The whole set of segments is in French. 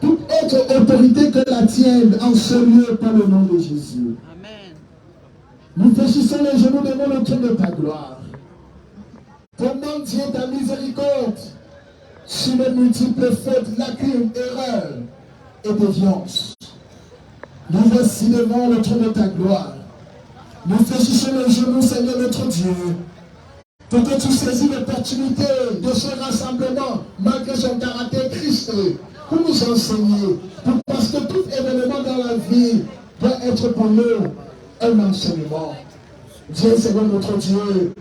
toute autre autorité que la tienne en ce lieu par le nom de Jésus. Amen. Nous fléchissons les genoux devant le trône de ta gloire. Comment Dieu ta miséricorde sur les multiples fautes, lacunes, erreurs et déviances. Nous voici devant le trône de ta gloire. Nous fléchissons les genoux, Seigneur notre Dieu, pour que tu saisis l'opportunité de ce rassemblement, malgré son caractère Christ, pour nous enseigner. Parce que tout événement dans la vie doit être pour nous un enseignement. Dieu, Seigneur notre Dieu,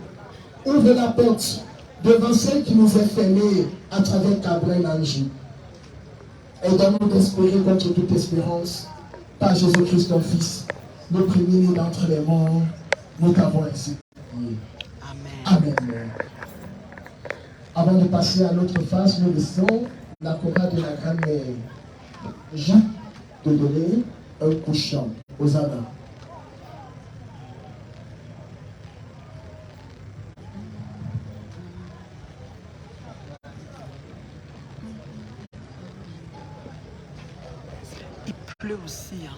ouvre la porte devant celle qui nous est fermée à travers Gabriel Angie. Aide-nous d'espérer contre toute espérance par Jésus-Christ ton Fils, le premier d'entre les morts, nous t'avons ainsi prié. Amen. Amen. Avant de passer à l'autre phase, nous laissons la chorale de la grand-mère Jean de donner un couchant aux Anna. Il pleut aussi, hein.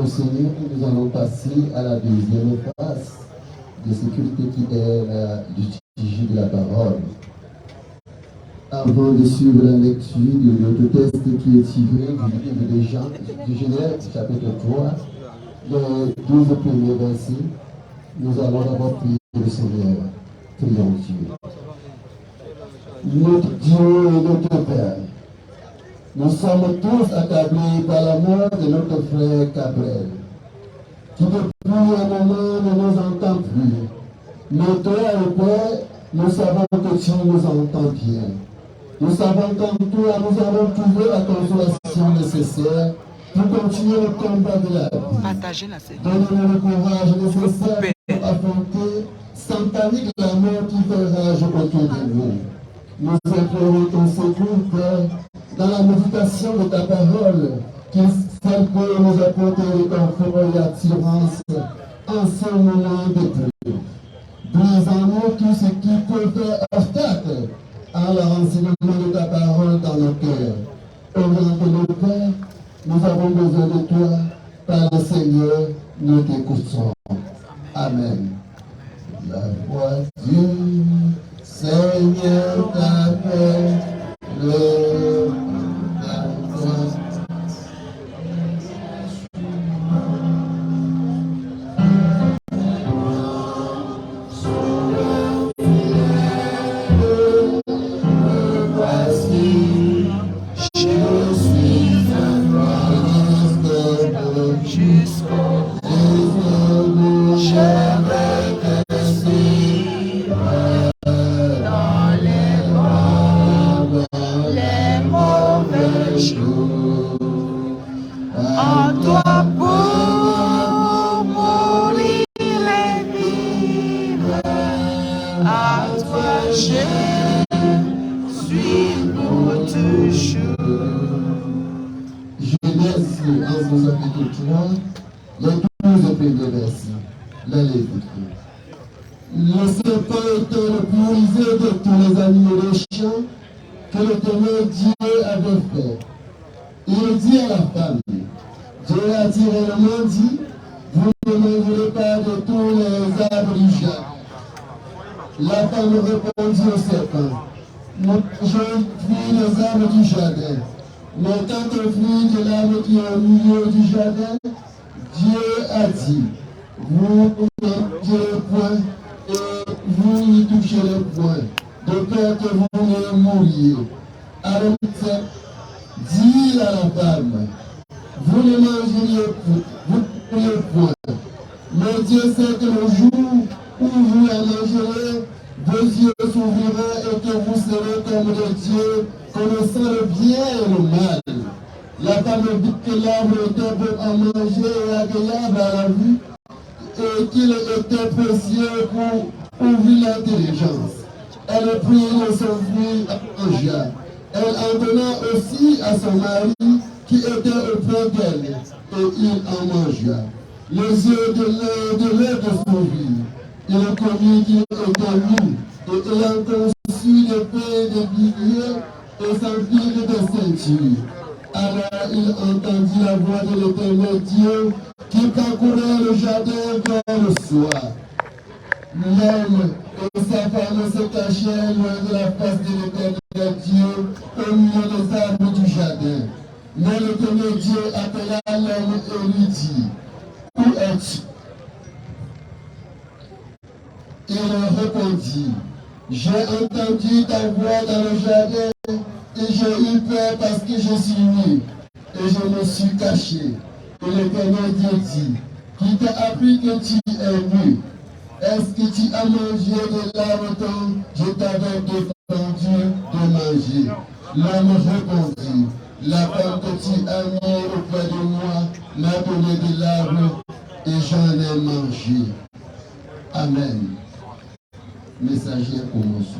Seigneur, nous allons passer à la deuxième phase de sécurité qui est l'usage de la parole. Avant de suivre la lecture de notre texte qui est tiré du livre de Jean, de Genèse, chapitre 3, les 12 premiers versets, nous allons d'abord prier le Seigneur. Prions Dieu. Notre Dieu et notre Père, nous sommes tous accablés par la mort de notre frère Gabriel, qui depuis un moment ne nous entend plus. Mais toi, au Père, nous savons que tu nous entends bien. Nous savons qu'en toi, nous avons trouvé la consolation nécessaire pour continuer le combat de la vie. Partagez la série. Donne-nous le courage nécessaire pour affronter sans panique la mort qui fait rage autour de nous. Nous implorons ton secours, Père, dans la méditation de ta parole, qui celle peut nous apporter réconfort et attirance en ce moment de pluie. Brise en nous tout ce qui peut faire obstacle à l'enseignement de ta parole dans nos cœurs. Oriente-nous, Père, nous avons besoin de toi, par le Seigneur, nous t'écoutons. Amen. La voix Dieu, Seigneur, t'appelle, le Le serpent était le plus rusé de tous les animaux des champs que l'Éternel Dieu avait fait. Il dit à la femme, Dieu a directement dit, vous ne mangerez pas de tous les arbres du jardin. La femme répondit au serpent, nous mangeons des arbres du jardin. Mais quand le fruit de l'arbre qui est au milieu du jardin, Dieu a dit, vous ne mangerez point et vous n'y toucherez point, de peur que vous ne mouriez. Alors, dit à la femme, vous ne mangeriez point. Mais Dieu sait que le jour où vous la mangerez, vos yeux s'ouvriront et que vous serez comme des dieux, connaissant le bien et le mal. La femme vit que l'arbre était bon à manger et agréable à la vue, et qu'il était précieux pour ouvrir l'intelligence. Elle prit de son fruit à manger. Elle en donna aussi à son mari qui était auprès d'elle, et il en mangea. Les yeux de l'un et de l'autre s'ouvrirent. Il connut qu'il était nu, et ayant conçu des pains de billets et s'enfile de ceintures. Alors il entendit la voix de l'Éternel Dieu qui parcourait le jardin vers le soir. L'homme et sa femme se cachèrent loin de la face de l'Éternel Dieu au milieu des arbres du jardin. Mais l'Éternel Dieu appela l'homme et lui dit, où es-tu? Il répondit, j'ai entendu ta voix dans le jardin et j'ai eu peur parce que je suis nu et je me suis caché. Et l'Éternel Dieu dit, qui t'a appris que tu es nu? Est-ce que tu as mangé de l'arbre dont je t'avais défendu de manger? L'homme répondit, la femme que tu as mis auprès de moi m'a donné de l'arbre et j'en ai mangé. Amen. Messager promotion.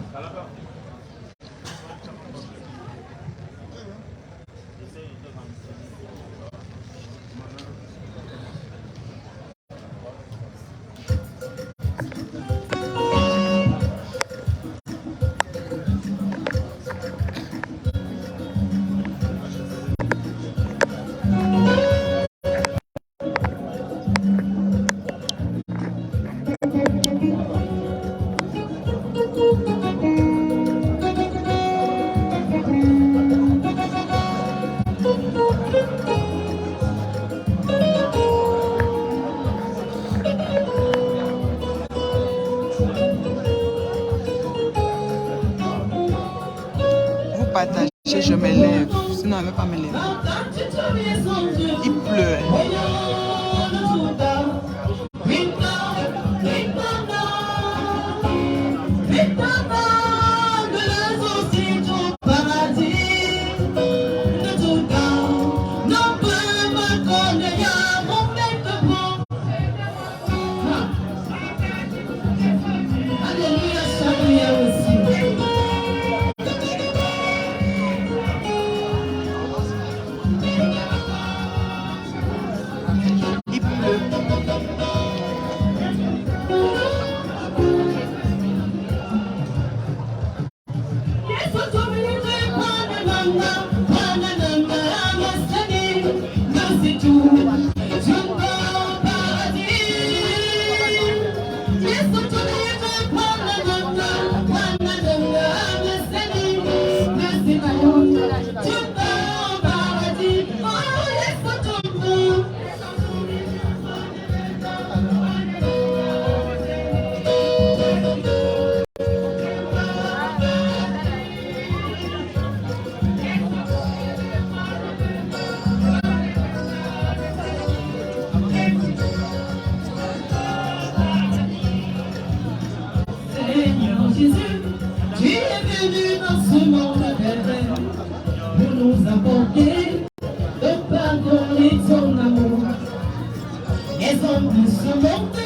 Je me lève, sinon elle ne veut pas me lever. Il pleut. Jésus, tu es venu dans ce monde pervers pour nous apporter le pardon et ton amour. Les hommes de ce monde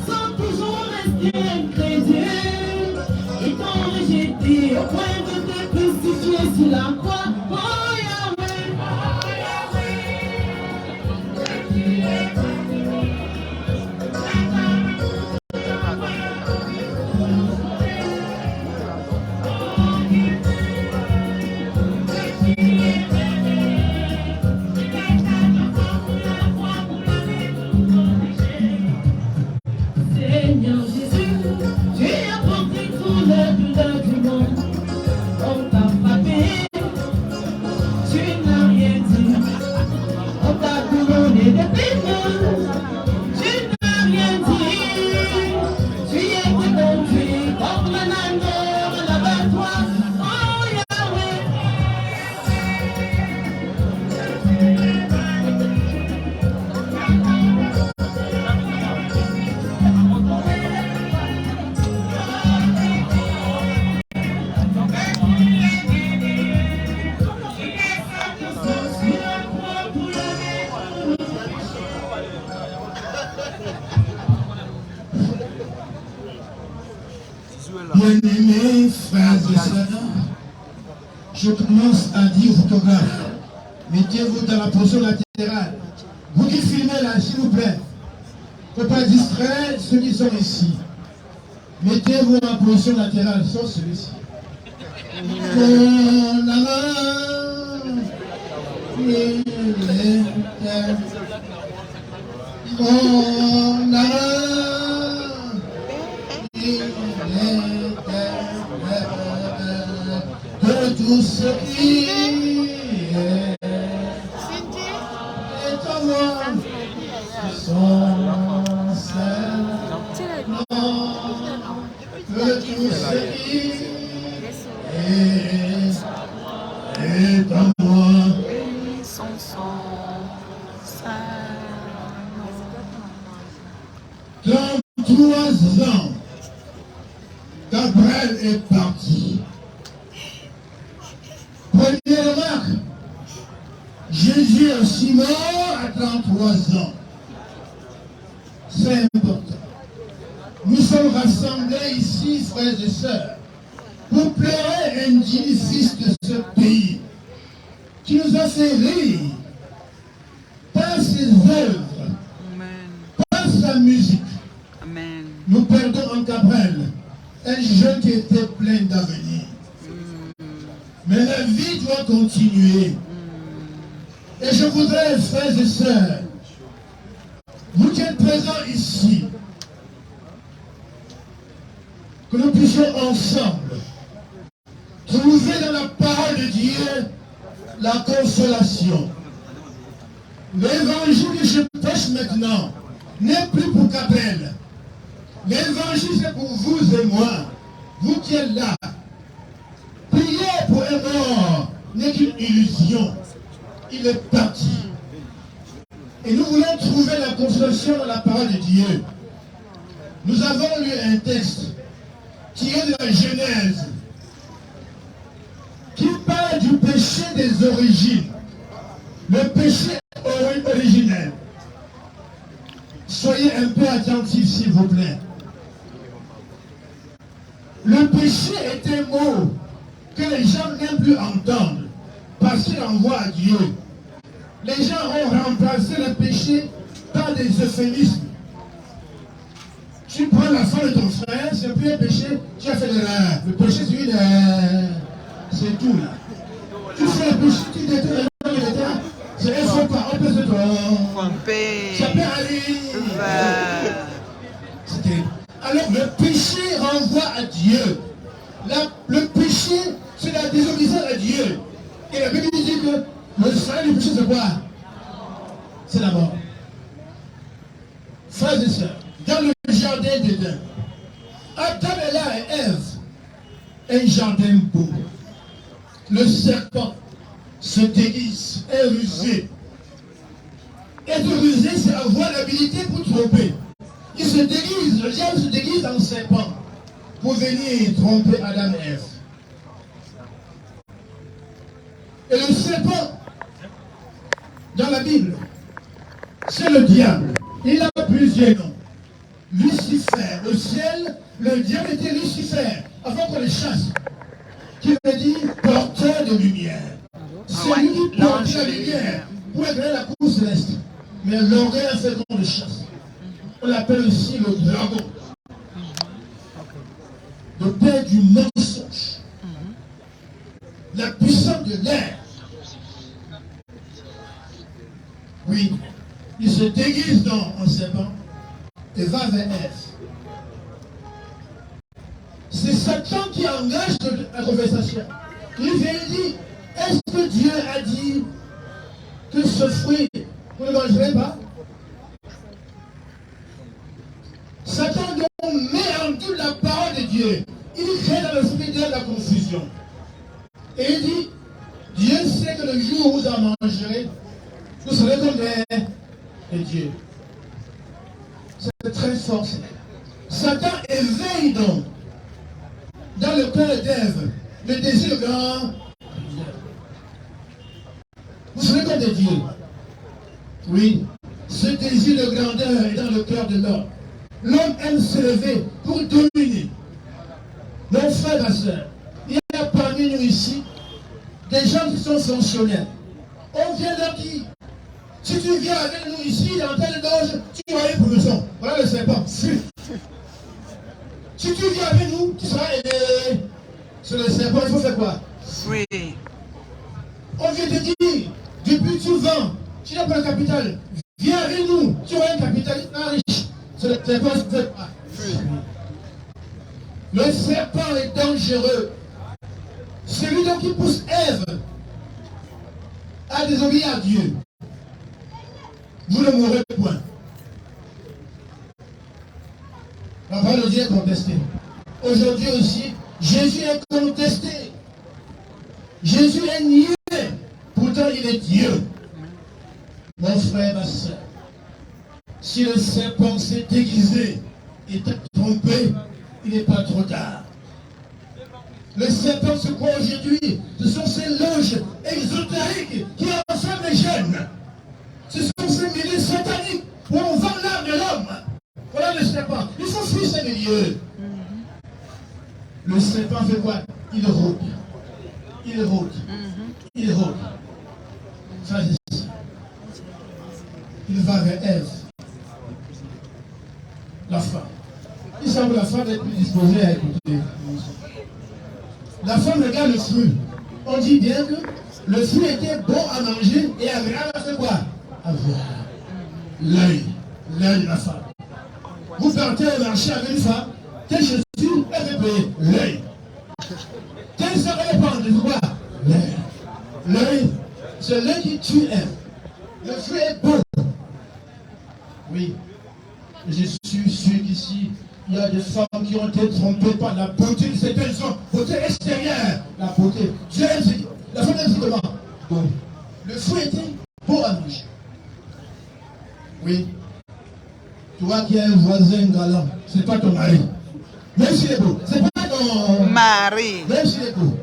sont toujours restés incrédules. Ils t'ont rejeté au point de te crucifier sur la croix. Oh Yahweh, oh Seigneur Jésus, tu as porté toute la douleur du monde. On t'a frappé, tu n'as rien dit. On t'a couronné de peines, tu n'as rien dit. Tu es conduit comme un agneau à l'abattoir. Oh Yahweh. Bien-aimés frères et sœurs, je commence à dire aux photographes, mettez-vous dans la position latérale. Vous qui filmez là, s'il vous plaît, il ne faut pas distraire ceux qui sont ici. Mettez-vous en position latérale, sauf celui-ci. Mon amour, il est mon amour, il est de tout ce qui est en moi, son Seigneur, de tout ce qui est en moi. Son sang, ça. 33 ans, Gabriel est parti. Première remarque, Jésus est aussi mort à 33 ans. C'est important. Nous sommes rassemblés ici, frères et sœurs, pour pleurer un digne fils de ce pays qui nous a fait rire par ses œuvres, par sa musique. Amen. Nous perdons en Gabriel un jeune qui était plein d'avenir. Mais la vie doit continuer. Et je voudrais, frères et sœurs, vous qui êtes présents ici, que nous puissions ensemble trouver dans la parole de Dieu la consolation. L'évangile que je prêche maintenant n'est plus pour Gabriel. L'évangile c'est pour vous et moi, vous qui êtes là. Prier pour un mort n'est qu'une illusion. Il est parti. Et nous voulons trouver la consolation dans la parole de Dieu. Nous avons lu un texte tiré de la Genèse qui parle du péché des origines. Le péché originel. Soyez un peu attentifs s'il vous plaît. Le péché est un mot que les gens n'aiment plus entendre parce qu'il envoie à Dieu. Les gens ont remplacé le péché par des euphémismes. Tu prends la femme de ton frère, c'est plus un péché, tu as fait l'erreur. Le péché c'est une erreur. C'est tout là. Tu fais le péché, tu détruis le nom de l'État. C'est un faux pas, on peut se tromper. Ça peut aller. Alors le péché renvoie à Dieu. Le péché, c'est la désobéissance à Dieu. Et la Bible dit que le salaire du péché, c'est quoi? C'est la mort. Frères et sœurs, dans le jardin d'Éden, Adam est là et Ève, un jardin beau. Le serpent se déguise, est rusé. Être rusé, c'est avoir l'habilité pour tromper. Il se déguise, le diable se déguise en serpent. pour venir tromper Adam et Ève. Et le serpent, dans la Bible, c'est le diable. Il a plusieurs noms. Lucifer, au ciel, le diable était Lucifer, avant qu'on le chasse. Qui veut dire porteur de lumière. C'est lui qui porte la lumière pour éclairer la cour céleste. Mais l'orgueil a fait qu'on le chasse. On l'appelle aussi le dragon. Le père du mensonge. La puissance de l'air. Oui, il se déguise en serpent et va vers Ève. C'est Satan qui engage la conversation. Il vient et dit, est-ce que Dieu a dit que ce fruit, vous ne mangerez pas? Satan donc met en doute la parole de Dieu. Il crée dans le fruit de la confusion. Et il dit, Dieu sait que le jour où vous en mangerez, vous serez comme des dieux. C'est très fort. Satan éveille donc dans le cœur d'Ève le désir de grand. Vous serez comme des dieux. Oui, ce désir de grandeur est dans le cœur de l'homme. L'homme aime s'élever pour dominer. Mon frère, ma soeur, il y a parmi nous ici des gens qui sont fonctionnaires. On vient leur dire, si tu viens avec nous ici, dans telle loge, tu auras une promotion. Voilà le serpent. Fuis. Si tu viens avec nous, tu seras aidé. Sur le serpent, il faut faire quoi? Oui. On vient te dire, depuis tu vends, tu n'as pas le capital. Viens avec nous, tu auras un capital riche. Sur le serpent, il faut faire quoi? Le serpent est dangereux. Celui donc qui pousse Ève à désobéir à Dieu. Vous ne mourrez point. La parole de Dieu est contestée. Aujourd'hui aussi, Jésus est contesté. Jésus est nié. Pourtant, il est Dieu. Mon frère, ma soeur, si le serpent s'est déguisé et t'a trompé, il n'est pas trop tard. Le serpent se croit aujourd'hui. Ce sont ces loges exotériques qui enferment les jeunes. Ce sont ces milieux sataniques où on vend l'âme de l'homme. Voilà le serpent. Il faut fuir ces milieux. Le serpent fait quoi? Il rôde. Il rôde. Il rôde. Ça, il va vers Ève. La femme. Il semble la femme être plus disposée à écouter. La femme regarde le fruit. On dit bien que le fruit était bon à manger et agréable à faire quoi? À voir. L'œil. L'œil de la femme. Vous partez au marché avec une femme, quelle chaussure elle fait payer? L'œil. Quelle ça va dépendre de quoi? L'œil. L'œil, c'est l'œil qui tue Ève. Le fruit est bon. Oui. Je suis sûr qu'ici, il y a des femmes qui ont été trompées par la beauté de certaines hommes. Beauté extérieure. La beauté. Dieu aime la femme aime comment? Bon. Le fruit était beau à manger. Oui. Toi qui as un voisin galant, ce n'est pas ton mari. Même s'il est beau. Ce n'est pas ton mari. Même s'il est beau.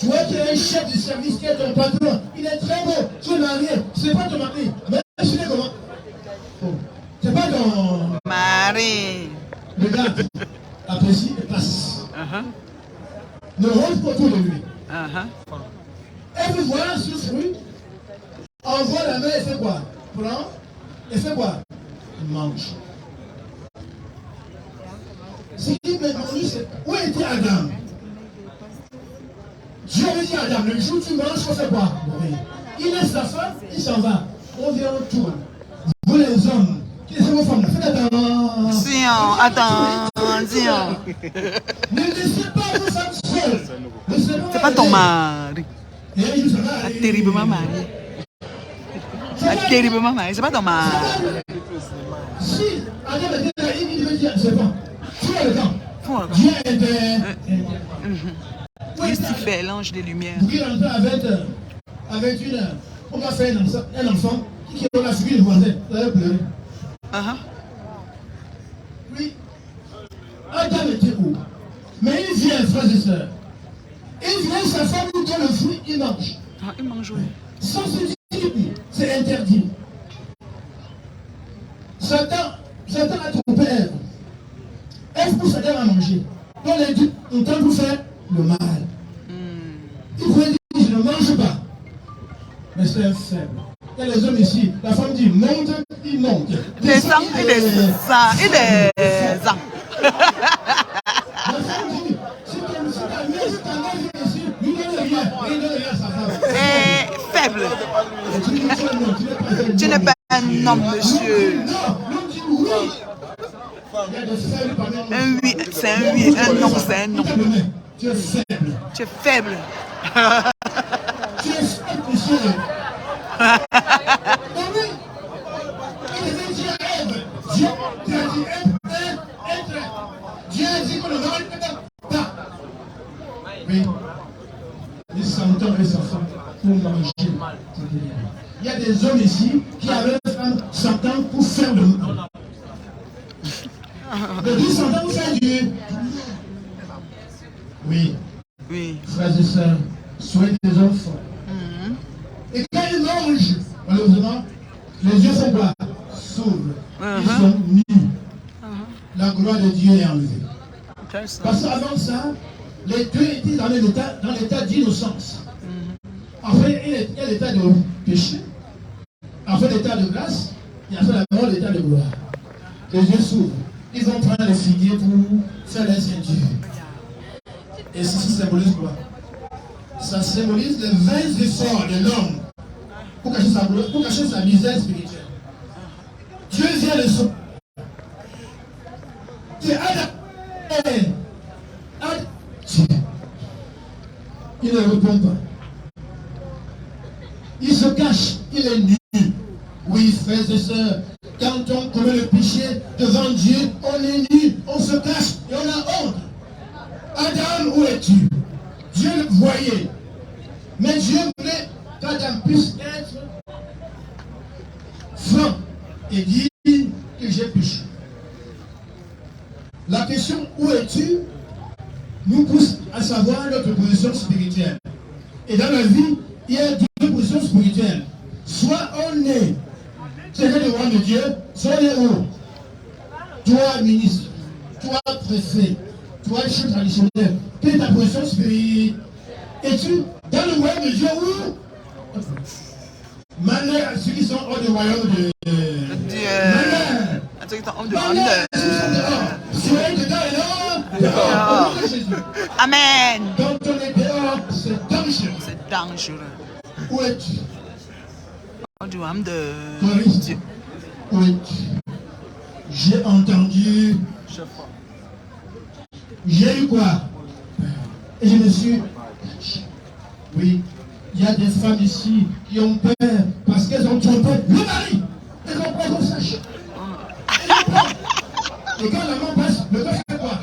Toi qui as un chef de service qui est ton patron, il est très beau. Tu es marié. Ce n'est pas ton mari. Même s'il est comment? Oh. C'est pas ton mari. Regarde, apprécie et passe. Ne rentre pas autour de lui. Et vous voilà ce fruit, envoie la main et fait quoi? Prends et fait quoi? Il mange. Ce qui me demande, c'est où était Adam? Dieu avait dit à Adam, le jour où tu manges, on fait quoi? Il laisse sa femme, il s'en va. On vient en tour. Vous les hommes, qui sont vos femmes, faites attention. Attention. Ne laissez pas vos femmes seules. C'est pas ton mari. Terriblement marié. Terriblement marié. C'est pas ton mari. Si Adam était là, il devait dire, c'est bon. Tu as le temps. Dieu était. Lucifer, l'ange des lumières. Vous qui rentrez avec une. On va faire un enfant qui est la figure du voisin. Vous allez pleurer. Oui. Adam était où? Mais il vient, frères et sœurs. Il vient, sa femme lui donne le fruit, il mange. Ah, il mange, oui. Sans se dire, c'est interdit. Satan a trompé Ève. Ève pousse Adam à manger. Donc les deux ont temps pour faire le mal. Il pouvait dire, je ne mange pas. Mais c'est un faible. Il y a les hommes ici. La femme dit, monte, il monte. Descend, il descend, il descend. La femme dit, si ta mère vient ici, lui donne rien. Il donne rien à sa femme. Et faible. Et tu dis, non, Tu n'es pas un homme, monsieur. Non, l'homme dit oui. Il y a des faibles parmi nous. Un oui, c'est un oui. Un non, c'est un non. Tu es faible. Tu es faible. Tu es faible, monsieur. Mais oui, il avait dit à Ève, Dieu a dit être. Dieu a dit qu'on ne va pas. Oui. Les sentants et sa femme pour manger. Il y a des hommes ici qui avaient une femme sentant pour faire le mal. De Dieu sentant pour faire Dieu. Oui. Oui. Frères et sœurs, soyez des enfants. Et quand ils mangent, malheureusement, les yeux sont quoi? S'ouvrent. Ils sont nus. La gloire de Dieu est enlevée. Parce qu'avant ça, les deux étaient dans l'état d'innocence. En fait, il y a l'état de péché. En fait, l'état de grâce. Et en fait, la mort, l'état de gloire. Les yeux s'ouvrent. Ils vont prendre les figuiers pour faire la ceinture. Et ceci symbolise quoi? Ça symbolise les vains efforts de l'homme pour cacher sa misère spirituelle. Dieu vient le sauver. C'est Adam. Il ne répond pas. Il se cache, il est nu. Oui, frères et sœurs, quand on commet le péché devant Dieu, on est nu, on se cache et on a honte. Adam, où es-tu? Dieu le voyait. Mais Dieu voulait qu'Adam puisse être franc et dire que j'ai péché. La question où es-tu nous pousse à savoir notre position spirituelle. Et dans la vie, il y a deux positions spirituelles. Soit on est devant de Dieu, soit on est où? Toi, ministre, toi, préfet, toi, chef traditionnel, quelle est ta position spirituelle? Es-tu dans le royaume de Dieu où? Malheur à ceux qui sont hors du royaume de Dieu. Malheur à ceux qui sont hors du royaume de Dieu. Soyez dedans et dehors. Au nom de Jésus. Amen. Quand on est dehors, c'est dangereux. C'est dangereux. Où es-tu? Hors du royaume de Dieu. Où es-tu? J'ai entendu. J'ai eu quoi? Et je me suis. Oui, il y a des femmes ici qui ont peur parce qu'elles ont trompé le mari. Elles ont peur qu'on sache. Et quand la main passe, le gars fait quoi?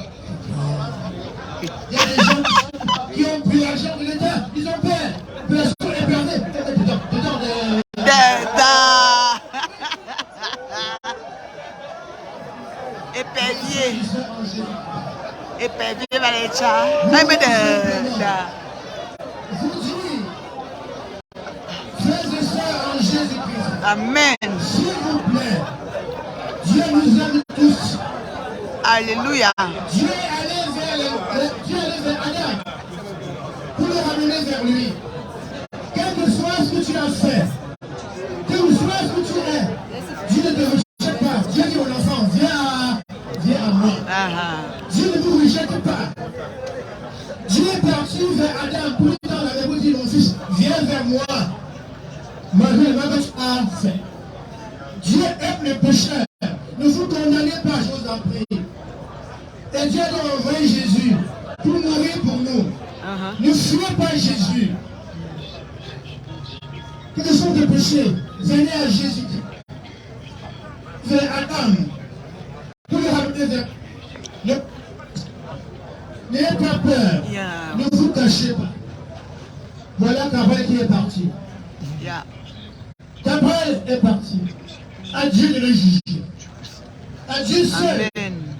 Il y a des gens qui ont pris l'argent de l'État, ils ont peur. La source est perdue. Épervier. Épervier va les chats. Non, mais vous dis, frères et sœurs en Jésus-Christ. Amen. S'il vous plaît, Dieu nous aime tous. Alléluia. Dieu est allé vers Adam pour le ramener vers lui. Quel que soit ce que tu as fait, quel que soit ce que tu es, Dieu ne te rejette pas. Dieu dit mon enfant, viens à moi. Dieu ne vous rejette pas. Dieu est parti vers Adam pour lui dire la Bible dit mon fils, viens vers moi. Malgré le mal que tu as fait. Dieu aime les pécheurs. Ne vous condamnez pas, je vous en prie. Et Dieu a donc envoyé Jésus pour mourir pour nous. Ne fuyez pas Jésus. Quels sont tes péchés? Venez à Jésus. Vers Adam. Pour le ramener vers. N'ayez pas peur. Ne vous cachez pas. Voilà Gabriel qui est parti. Gabriel est parti. À Dieu de le juger. À Dieu seul.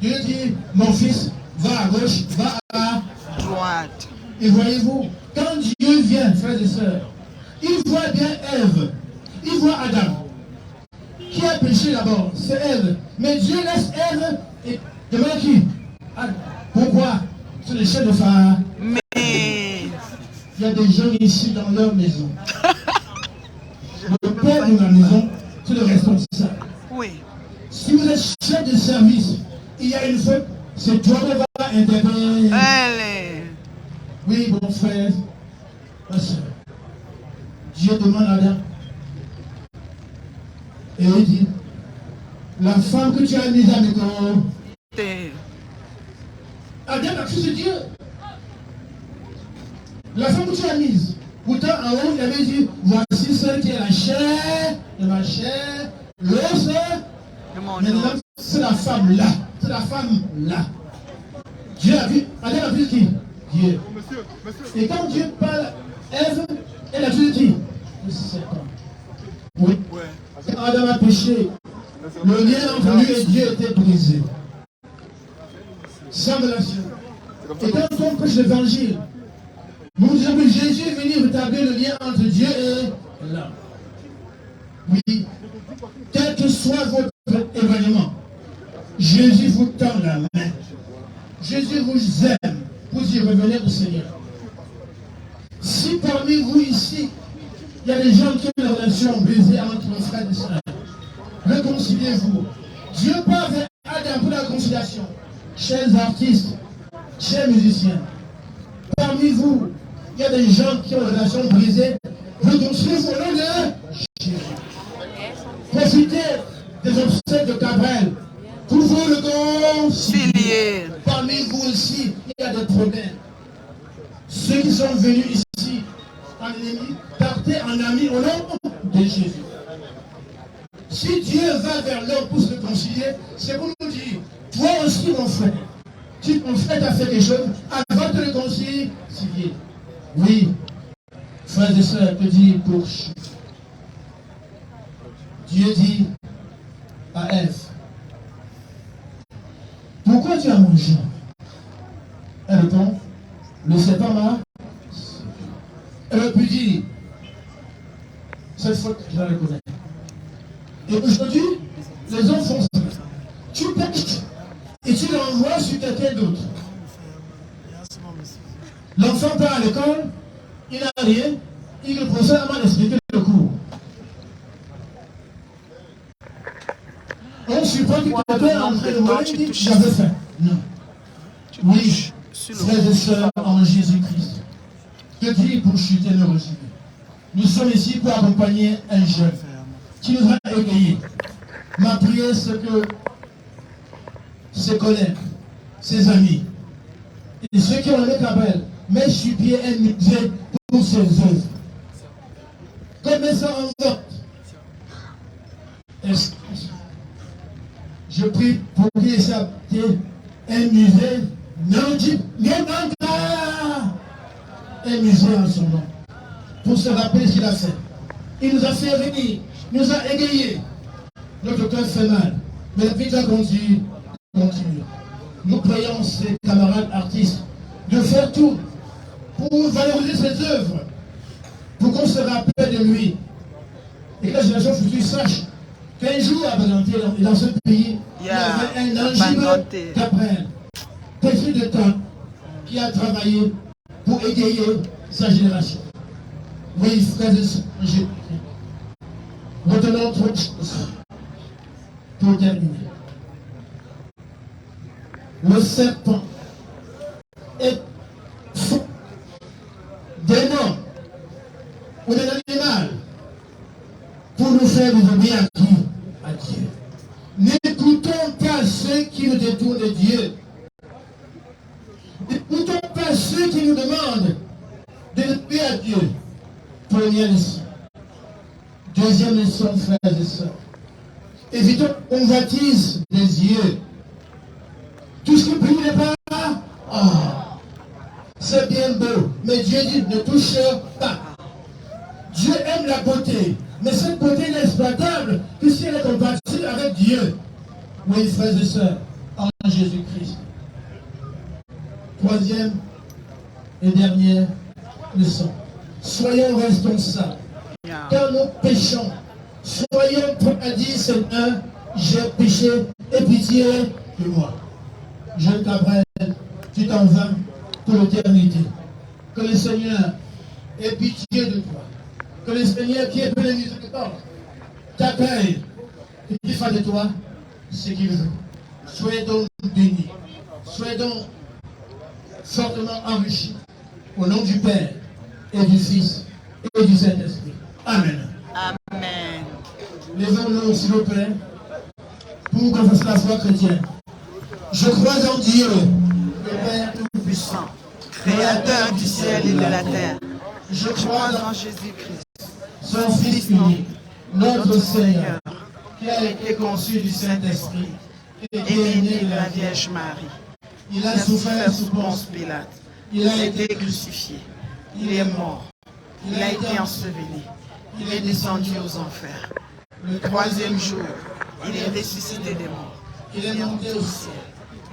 Dieu dit, mon fils, va à gauche, va à droite. Et voyez-vous, quand Dieu vient, frères et sœurs, il voit bien Ève, il voit Adam. Qui a péché d'abord? C'est Ève. Mais Dieu laisse Ève et demande qui? Adam. Pourquoi? C'est le chef de Pharaon. Mais Il y a des gens ici dans leur maison. Le père de la maison, c'est le responsable. oui. Si vous êtes chef de service, il y a une faute, c'est toi qui vas intervenir. Allez. Oui, bon frère, ma soeur. Dieu demande à Adam. Et il dit, la femme que tu as mise à mes corps. Adam a cru c'est Dieu. La femme que tu as mise. Pourtant, en haut, il avait dit, voici celle qui est la chair de ma chair, l'os. Maintenant, c'est la femme là. C'est la femme là. Dieu a vu. Adam a vu qui? Dieu. Et quand Dieu parle, Ève, elle a vu qui? Le serpent. Oui. Quand Adam a péché, le lien entre lui et Dieu était brisé. Sans relation. Et quand on prêche l'évangile, nous disons que Jésus est venu rétablir le lien entre Dieu et l'homme. Oui. Quel que soit votre événement, Jésus vous tend la main. Jésus vous aime. Vous y revenez au Seigneur. Si parmi vous ici, il y a des gens qui ont une relation brisée entre nos frères et sœurs, réconciliez-vous. Dieu parle vers Adam pour la réconciliation. Chers artistes, chers musiciens, parmi vous, il y a des gens qui ont une relation brisée, réconciliez-vous au nom de Jésus. Profitez des obsèques de Gabriel pour vous réconcilier. Parmi vous aussi, il y a des problèmes. Ceux qui sont venus ici en ennemi, partez en ami au nom de Jésus. Si Dieu va vers l'homme pour se réconcilier, c'est pour nous dire, toi aussi mon frère, si ton frère t'a fait quelque chose, avant de te réconcilier, oui, frères et sœurs, que dit pour Dieu dit à Ève, pourquoi tu as mangé? Elle répond, le serpent m'a. Elle aurait pu dire, cette faute, je la reconnais. Et aujourd'hui, les hommes font ça. Tu pêches et tu l'envoies sur quelqu'un d'autre. L'enfant part à l'école, il n'a rien, il le procède à expliquer le cours. On supprime qu'il était en train de voir, il dit, j'avais faim. Non. Oui, frères et sœurs en Jésus-Christ, que Dieu pour chuter le reçu. Nous sommes ici pour accompagner un jeune qui nous a égayés. Ma prière, c'est que ses collègues, ses amis, et ceux qui ont le Gabriel, mettent sur pied un musée pour ses œuvres. Comme ça en vote. Je prie pour qu'il ait un musée, un musée en son nom, pour se rappeler ce qu'il a fait. Il nous a fait venir, il nous a égayés. Notre cœur fait mal, mais la vie doit continuer. Nous prions ces camarades artistes de faire tout pour valoriser ses œuvres, pour qu'on se rappelle de lui. Et que la génération future sache qu'un jour à Baganté, dans ce pays, il y avait un ange Gabriel, petit de temps, qui a travaillé pour égayer sa génération. Oui, frères et sœurs, retenons trop de choses pour terminer. Le serpent est fou, démon ou d'un animal pour nous faire revenir à qui? À Dieu. N'écoutons pas ceux qui nous détournent de Dieu. N'écoutons pas ceux qui nous demandent de paix à Dieu. Première leçon. Deuxième leçon, frères et sœurs. Évitons la convoitise des yeux. Tout ce qui brille n'est pas. Oh, c'est bien beau. Mais Dieu dit ne touche pas. Dieu aime la beauté. Mais cette beauté n'est exploitable que si elle est compatible avec Dieu. Oui, frères et sœurs, en Jésus-Christ. Troisième et dernière leçon. Soyons responsables. Quand nous péchons, soyons prêts à dire Seigneur, j'ai péché et pitié de moi. Jeune Gabriel, tu t'en vas pour l'éternité. Que le Seigneur ait pitié de toi. Que le Seigneur qui est plein de miséricorde t'accueille et qu'il fasse de toi ce qu'il veut. Soyez donc bénis. Soyez donc fortement enrichis. Au nom du Père et du Fils et du Saint-Esprit. Amen. Amen. Lèvons-nous, s'il vous plaît, pour confesser la foi chrétienne. Je crois en Dieu, le Père Tout-Puissant, Créateur du ciel et de la terre. Je Je crois crois en en Jésus-Christ, son Fils unique, notre Seigneur, qui a été conçu du Saint-Esprit et qui est né de la Vierge Marie. Il a souffert sous Ponce Pilate. Il a été crucifié. Il est mort. Il a été enseveli. Il est descendu aux enfers. Le troisième jour, il est ressuscité des morts. Il est monté au ciel.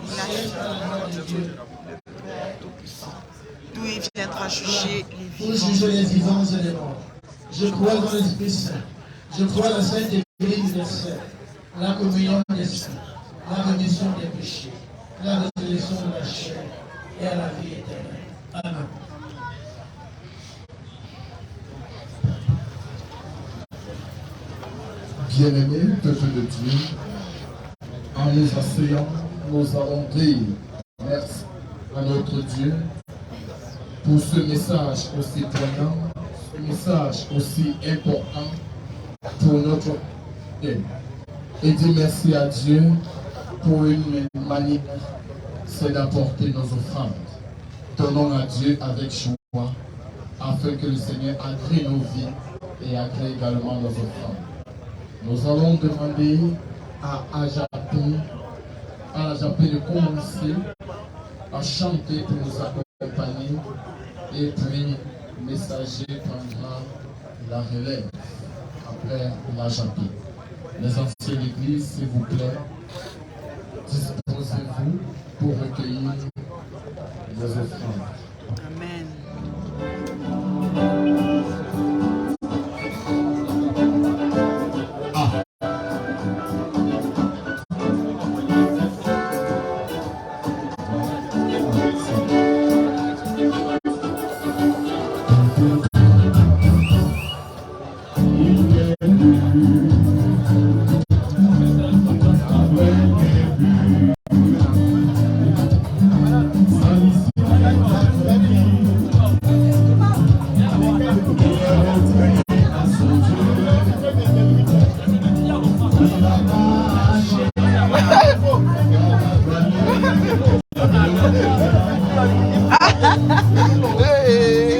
Il a été à la droite de Dieu, le Père Tout-Puissant. D'où il viendra juger les pour vivants. juger les vivants et les morts. Je crois dans l'Esprit Saint. Je crois dans la Sainte Église universelle, la communion des saints, la rémission des péchés, la résurrection de la chair et à la vie éternelle. Amen. Bien-aimés, peuple de Dieu, en nous asseyant, nous allons dire merci à notre Dieu pour ce message aussi poignant, ce message aussi important pour notre vie. Et dire merci à Dieu pour une manière, c'est d'apporter nos offrandes. Donnons à Dieu avec joie, afin que le Seigneur agrée nos vies et agrée également nos offrandes. Nous allons demander à Ajapé de commencer à chanter pour nous accompagner et puis messager prendra la relève après l'Ajapé. Les anciens de l'Église, s'il vous plaît, disposez-vous pour recueillir les offrandes. Amen.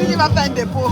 Il va faire un dépôt.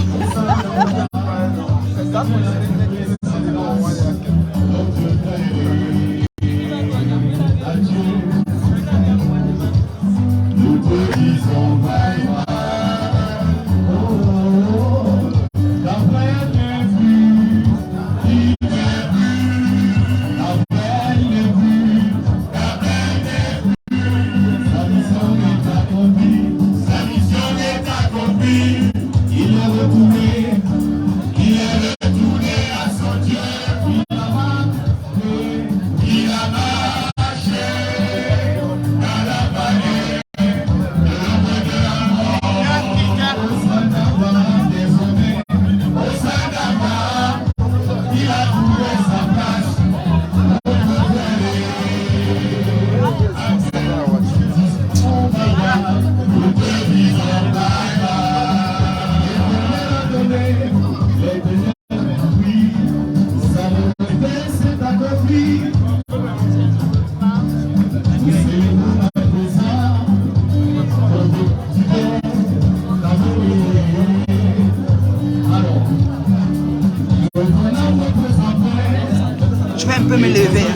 Je vais un peu me lever.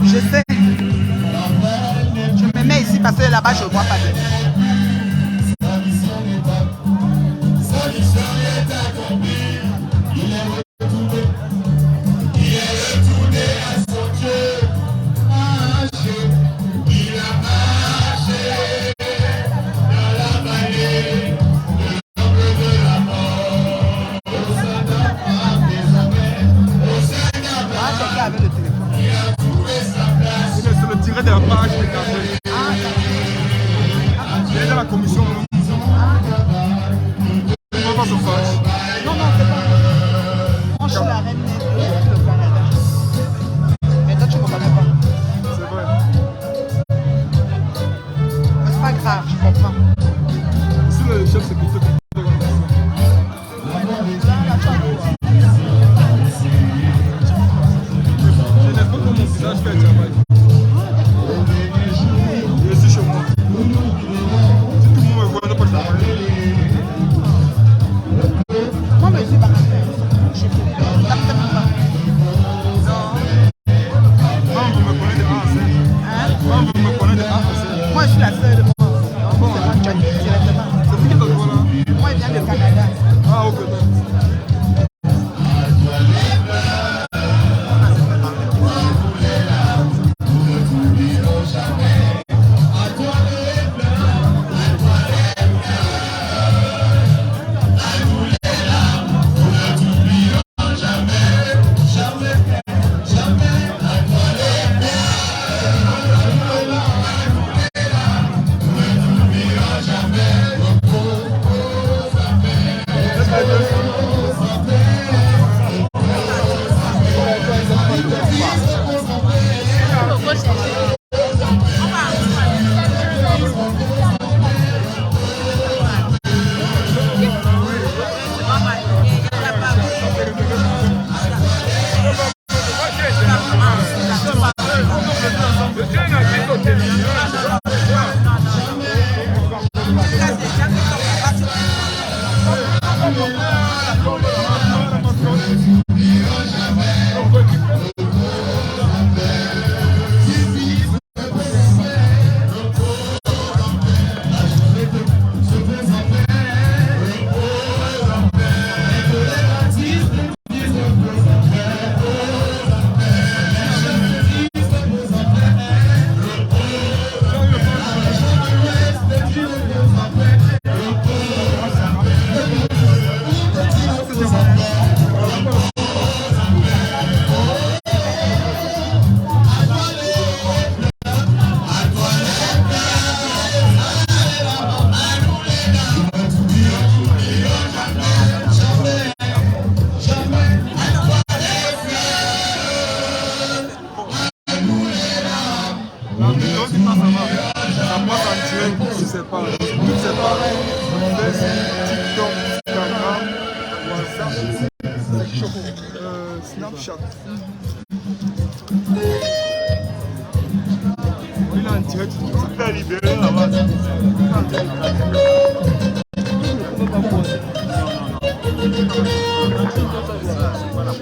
Je sais. Je me mets ici parce que là-bas je ne vois pas bien. Snapchat. Il est en direct. Tu peux libérer là-bas.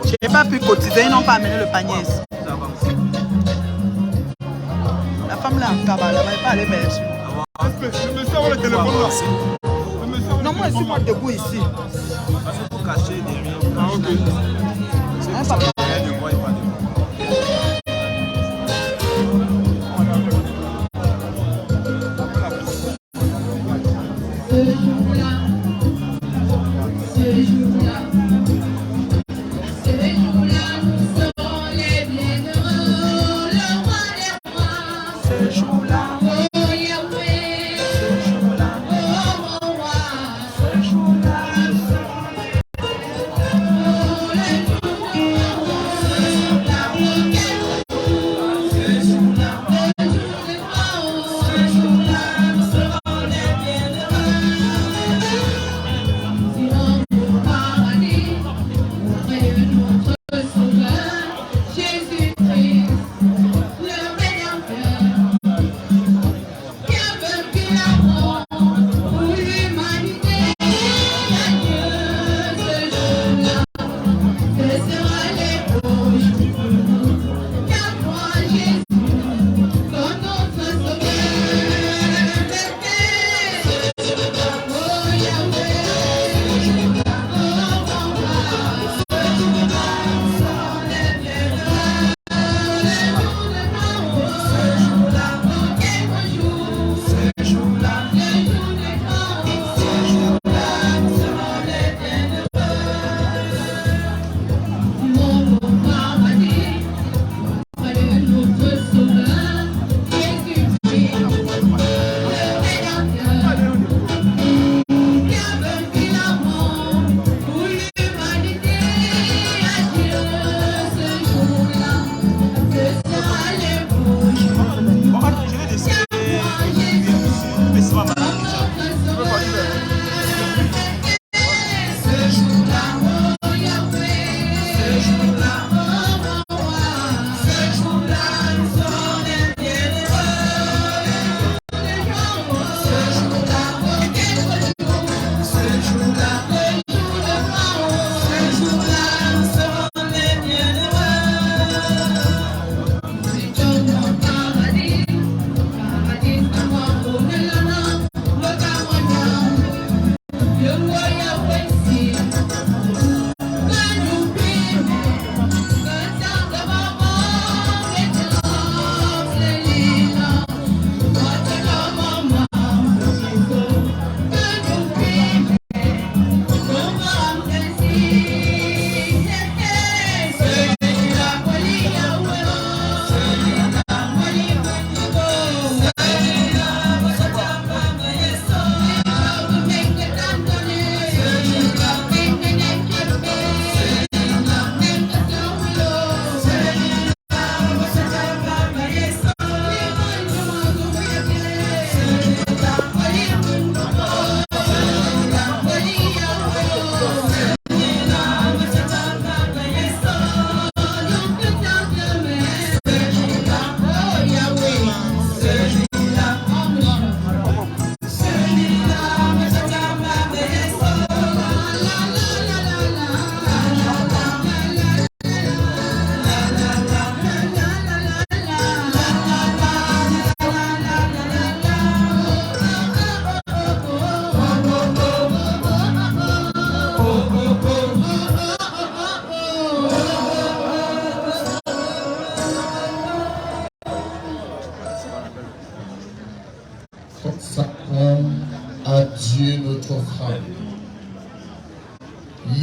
Je n'ai pas pu cotiser, ils n'ont pas amené le panier ici. La femme là en cabane, elle ne va pas aller vers dessus. Je me sers le téléphone là. Non, moi je suis pas debout ici. C'est pour cacher derrière. Ah, ok. Hein, papa?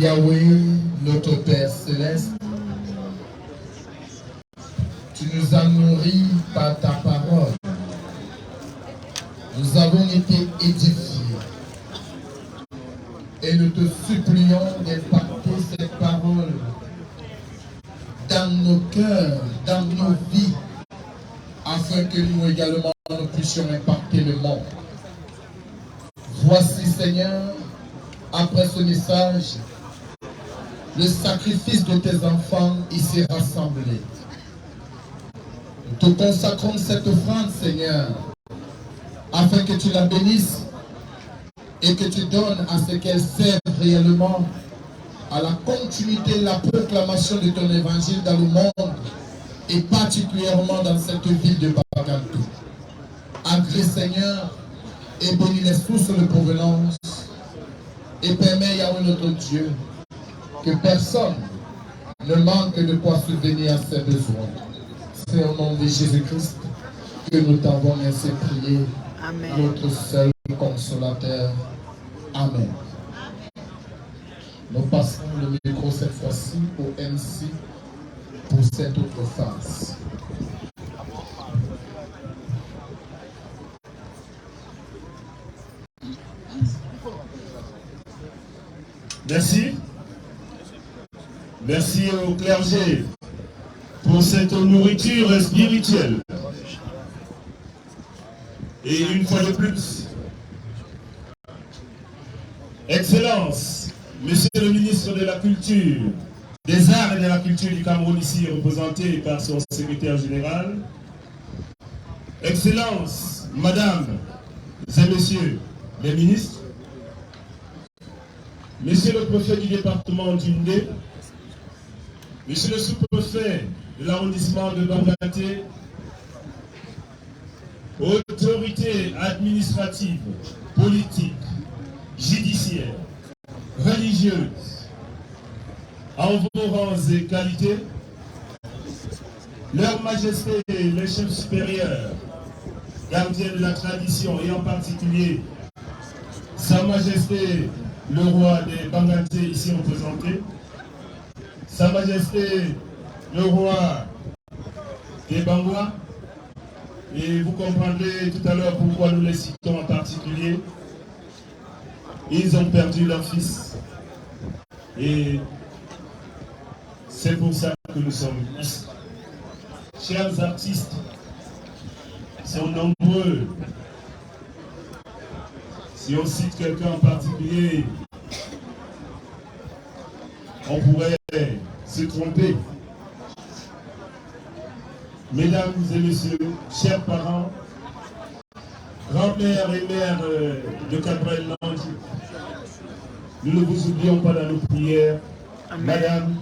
Yahweh, notre Père céleste, tu nous as nourris par ta parole. Nous avons été édifiés. Et nous te supplions d'impacter cette parole dans nos cœurs, dans nos vies, afin que nous également nous puissions impacter le monde. Voici, Seigneur, après ce message, le sacrifice de tes enfants ici rassemblés. Nous te consacrons cette offrande, Seigneur, afin que tu la bénisses et que tu donnes à ce qu'elle serve réellement à la continuité de la proclamation de ton évangile dans le monde et particulièrement dans cette ville de Bagantou. Agrée, Seigneur, et bénis les sources de provenance et permets, Yahweh notre Dieu, que personne ne manque de quoi subvenir à ses besoins. C'est au nom de Jésus-Christ que nous t'avons ainsi prié. Amen. Notre seul consolateur. Amen. Nous passons le micro cette fois-ci au MC pour cette autre phase. Merci. Merci au clergé pour cette nourriture spirituelle. Et une fois de plus, Excellence, Monsieur le ministre de la Culture, des Arts et de la Culture du Cameroun, ici représenté par son secrétaire général. Excellence, Madame et Messieurs les ministres, Monsieur le préfet du département d'Undé, Monsieur le sous-préfet de l'arrondissement de Bangaté, autorités administratives, politiques, judiciaires, religieuses, en vos rangs et qualités, Leur Majesté, les chefs supérieurs, gardiens de la tradition et en particulier Sa Majesté, le roi des Banganté ici représenté, Sa Majesté, le roi des Bangois, et vous comprendrez tout à l'heure pourquoi nous les citons en particulier. Ils ont perdu leur fils et c'est pour ça que nous sommes ici. Chers artistes, ils sont nombreux. Si on cite quelqu'un en particulier, on pourrait se tromper. Mesdames et messieurs, chers parents, grand-mère et mère de Cabrel-Lange, nous ne vous oublions pas dans nos prières. Madame,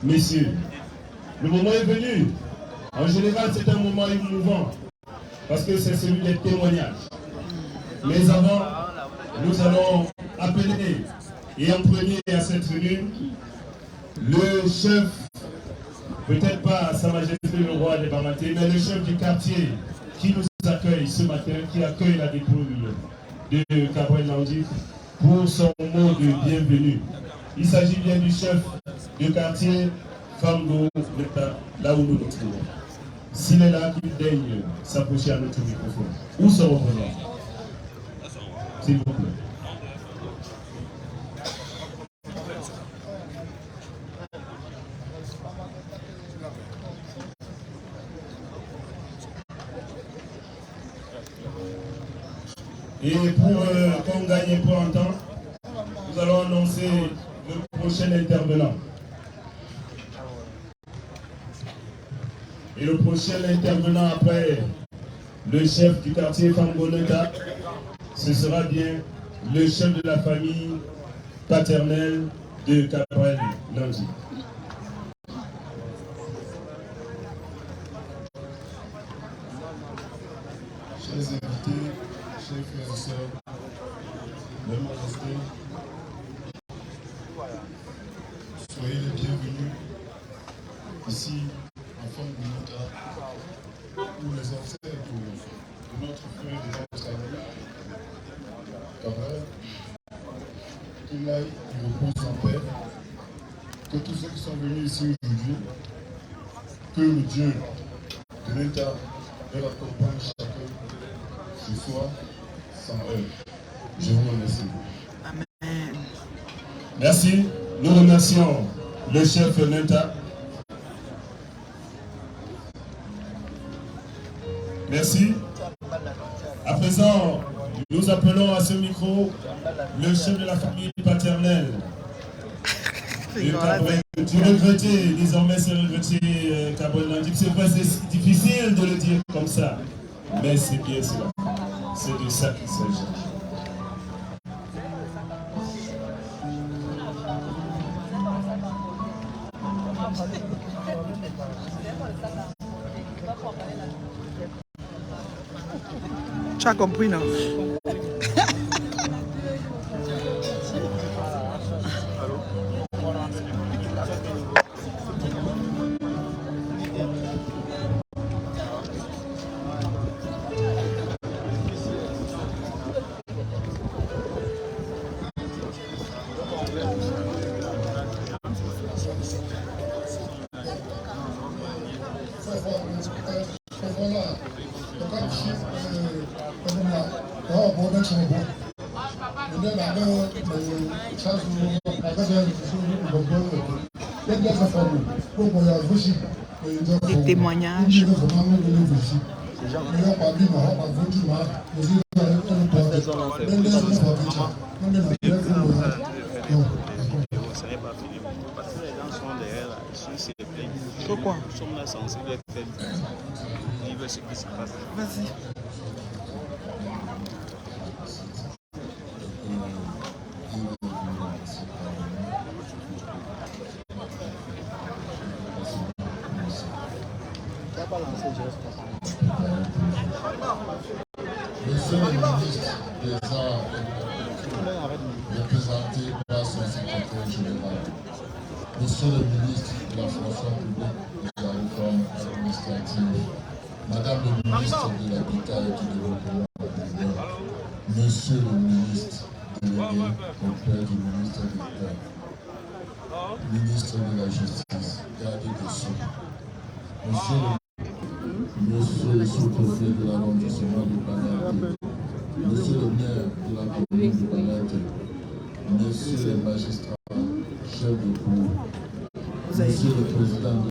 messieurs, le moment est venu. En général, c'est un moment émouvant parce que c'est celui des témoignages. Mais avant, nous allons appeler et en premier à cette tribune le chef, peut-être pas Sa Majesté le roi des Banganté, mais le chef du quartier qui nous accueille ce matin, qui accueille la dépouille de Cabrel-Lange pour son mot de bienvenue. Il s'agit bien du chef de quartier Famgo, là où nous nous trouvons. S'il est là, qu'il daigne s'approcher à notre microphone. Où se représente? S'il vous plaît. Et pour qu'on gagne pas en temps, nous allons annoncer le prochain intervenant. Et le prochain intervenant après le chef du quartier Famgoneta, ce sera bien le chef de la famille paternelle de Cabrel-Lange. Chers invités, chers frères et sœurs, Leur Majesté, soyez les bienvenus ici en Famgoneta, où les ancêtres de notre frère de notre ami, Cabrel, qu'il aille, il repose en paix. que tous ceux qui sont venus ici aujourd'hui, que le Dieu de l'État leur accompagne chacun chez soi sans eux. Je vous remercie. Amen. Merci. Nous remercions le chef Nenta. Merci. À présent, nous appelons à ce micro le chef de la famille paternelle. Du regretté, désormais c'est regretté Cabonandip. C'est vrai, c'est difficile de le dire comme ça, mais c'est bien cela. C'est de ça qu'il s'agit. Tu as compris, non? Des témoignages. Pourquoi? Nous sommes là censés vivre ce qui se passe. Vas-y. Monsieur le ministre des Arts, représenté par son secrétaire général. Monsieur le ministre de la fonction publique et de la réforme administrative. Madame le ministre de l'Habitat et du Développement rural. Monsieur le ministre délégué auprès du ministre de l'État. Ministre de la Justice, garde des Sceaux. Monsieur le sous-préfet de l'arrondissement de Banaté, monsieur le maire de la commune de Banaté, messieurs les magistrats, chefs de cour, monsieur le président de